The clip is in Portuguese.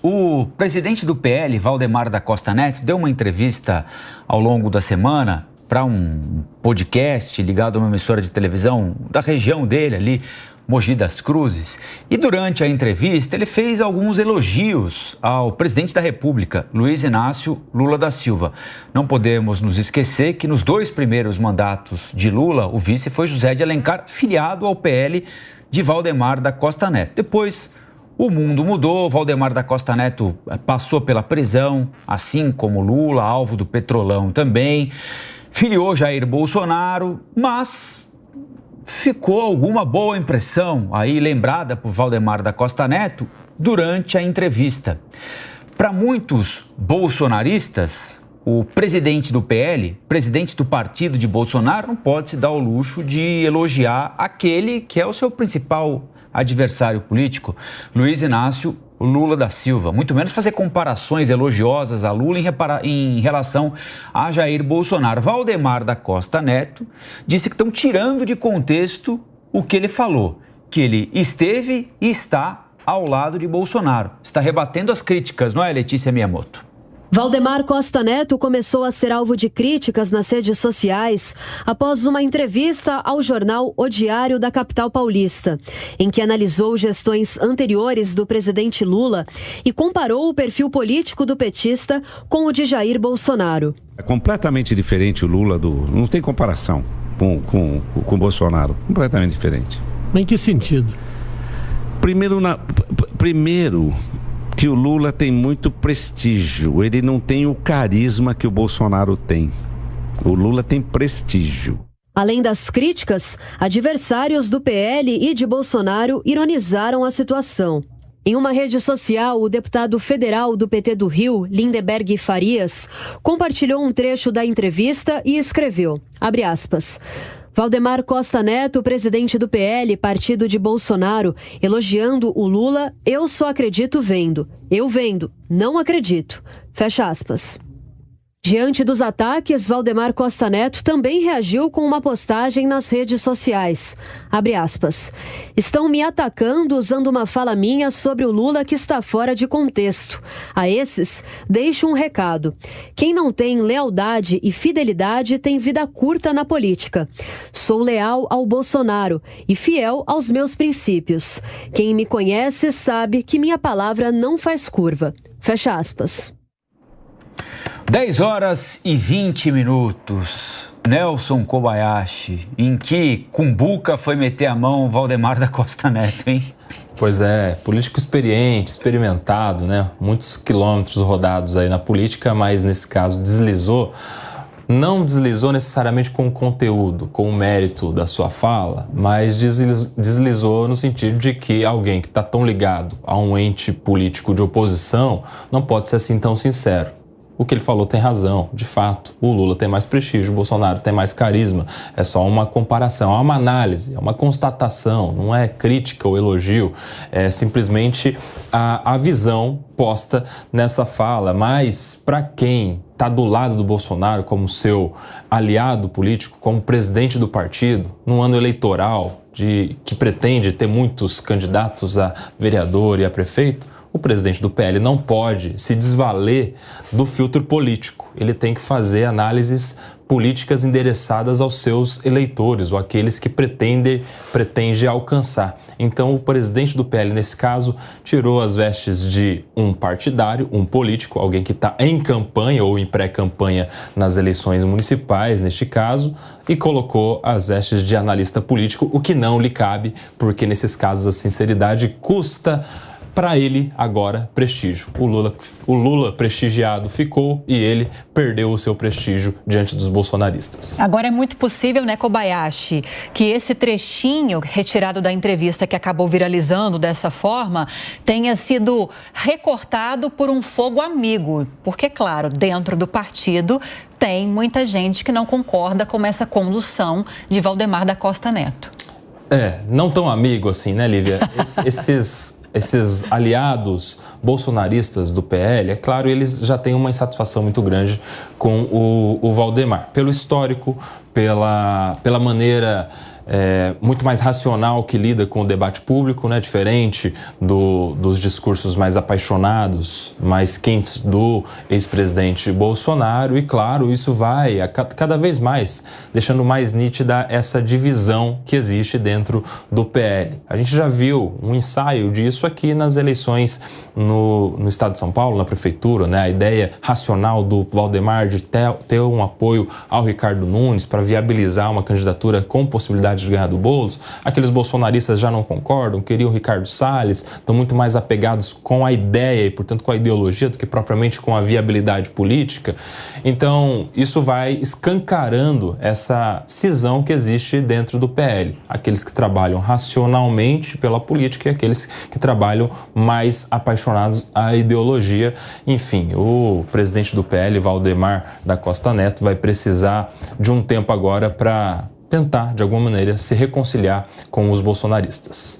O presidente do PL, Valdemar da Costa Neto, deu uma entrevista ao longo da semana para um podcast ligado a uma emissora de televisão da região dele ali, Mogi das Cruzes. E durante a entrevista ele fez alguns elogios ao presidente da República, Luiz Inácio Lula da Silva. Não podemos nos esquecer que nos 2 primeiros mandatos de Lula, o vice foi José de Alencar, filiado ao PL de Valdemar da Costa Neto. Depois, o mundo mudou, Valdemar da Costa Neto passou pela prisão, assim como Lula, alvo do Petrolão também, filiou Jair Bolsonaro, mas ficou alguma boa impressão aí lembrada por Valdemar da Costa Neto durante a entrevista. Para muitos bolsonaristas, o presidente do PL, presidente do partido de Bolsonaro, não pode se dar o luxo de elogiar aquele que é o seu principal adversário político, Luiz Inácio Lula da Silva. Muito menos fazer comparações elogiosas a Lula em relação a Jair Bolsonaro. Valdemar da Costa Neto disse que estão tirando de contexto o que ele falou, que ele esteve e está ao lado de Bolsonaro. Está rebatendo as críticas, não é, Letícia Miyamoto? Valdemar Costa Neto começou a ser alvo de críticas nas redes sociais após uma entrevista ao jornal O Diário da capital paulista, em que analisou gestões anteriores do presidente Lula e comparou o perfil político do petista com o de Jair Bolsonaro. É completamente diferente o Lula não tem comparação com o Bolsonaro, completamente diferente. Em que sentido? Primeiro que o Lula tem muito prestígio, ele não tem o carisma que o Bolsonaro tem. O Lula tem prestígio. Além das críticas, adversários do PL e de Bolsonaro ironizaram a situação. Em uma rede social, o deputado federal do PT do Rio, Lindeberg Farias, compartilhou um trecho da entrevista e escreveu, abre aspas, Valdemar Costa Neto, presidente do PL, partido de Bolsonaro, elogiando o Lula, eu só acredito vendo. Eu vendo, não acredito. Fecha aspas. Diante dos ataques, Valdemar Costa Neto também reagiu com uma postagem nas redes sociais. Abre aspas. Estão me atacando usando uma fala minha sobre o Lula que está fora de contexto. A esses, deixo um recado. Quem não tem lealdade e fidelidade tem vida curta na política. Sou leal ao Bolsonaro e fiel aos meus princípios. Quem me conhece sabe que minha palavra não faz curva. Fecha aspas. 10 horas e 20 minutos. Nelson Kobayashi, em que cumbuca foi meter a mão Valdemar da Costa Neto, hein? Pois é, político experiente, experimentado, né? Muitos quilômetros rodados aí na política, mas nesse caso deslizou. Não deslizou necessariamente com o conteúdo, com o mérito da sua fala, mas deslizou no sentido de que alguém que está tão ligado a um ente político de oposição não pode ser assim tão sincero. O que ele falou tem razão, de fato. O Lula tem mais prestígio, o Bolsonaro tem mais carisma. É só uma comparação, é uma análise, é uma constatação, não é crítica ou elogio. É simplesmente a visão posta nessa fala. Mas para quem está do lado do Bolsonaro como seu aliado político, como presidente do partido, num ano eleitoral que pretende ter muitos candidatos a vereador e a prefeito, o presidente do PL não pode se desvaler do filtro político. Ele tem que fazer análises políticas endereçadas aos seus eleitores ou aqueles que pretende alcançar. Então, o presidente do PL, nesse caso, tirou as vestes de um partidário, um político, alguém que está em campanha ou em pré-campanha nas eleições municipais, neste caso, e colocou as vestes de analista político, o que não lhe cabe, porque nesses casos a sinceridade custa para ele agora prestígio. O Lula prestigiado ficou e ele perdeu o seu prestígio diante dos bolsonaristas. Agora é muito possível, né, Kobayashi, que esse trechinho retirado da entrevista que acabou viralizando dessa forma tenha sido recortado por um fogo amigo. Porque, claro, dentro do partido tem muita gente que não concorda com essa condução de Valdemar da Costa Neto. Não tão amigo assim, né, Lívia? Esses aliados bolsonaristas do PL, é claro, eles já têm uma insatisfação muito grande com o Valdemar. Pelo histórico, pela maneira muito mais racional, que lida com o debate público, né? Diferente dos discursos mais apaixonados, mais quentes do ex-presidente Bolsonaro. E claro, isso vai cada vez mais deixando mais nítida essa divisão que existe dentro do PL. A gente já viu um ensaio disso aqui nas eleições no estado de São Paulo, na prefeitura, né? A ideia racional do Valdemar de ter um apoio ao Ricardo Nunes para viabilizar uma candidatura com possibilidade de ganhar do Boulos. Aqueles bolsonaristas já não concordam, queriam o Ricardo Salles, estão muito mais apegados com a ideia e, portanto, com a ideologia do que propriamente com a viabilidade política. Então, isso vai escancarando essa cisão que existe dentro do PL. Aqueles que trabalham racionalmente pela política e aqueles que trabalham mais apaixonados à ideologia. Enfim, o presidente do PL, Valdemar da Costa Neto, vai precisar de um tempo agora para tentar, de alguma maneira, se reconciliar com os bolsonaristas.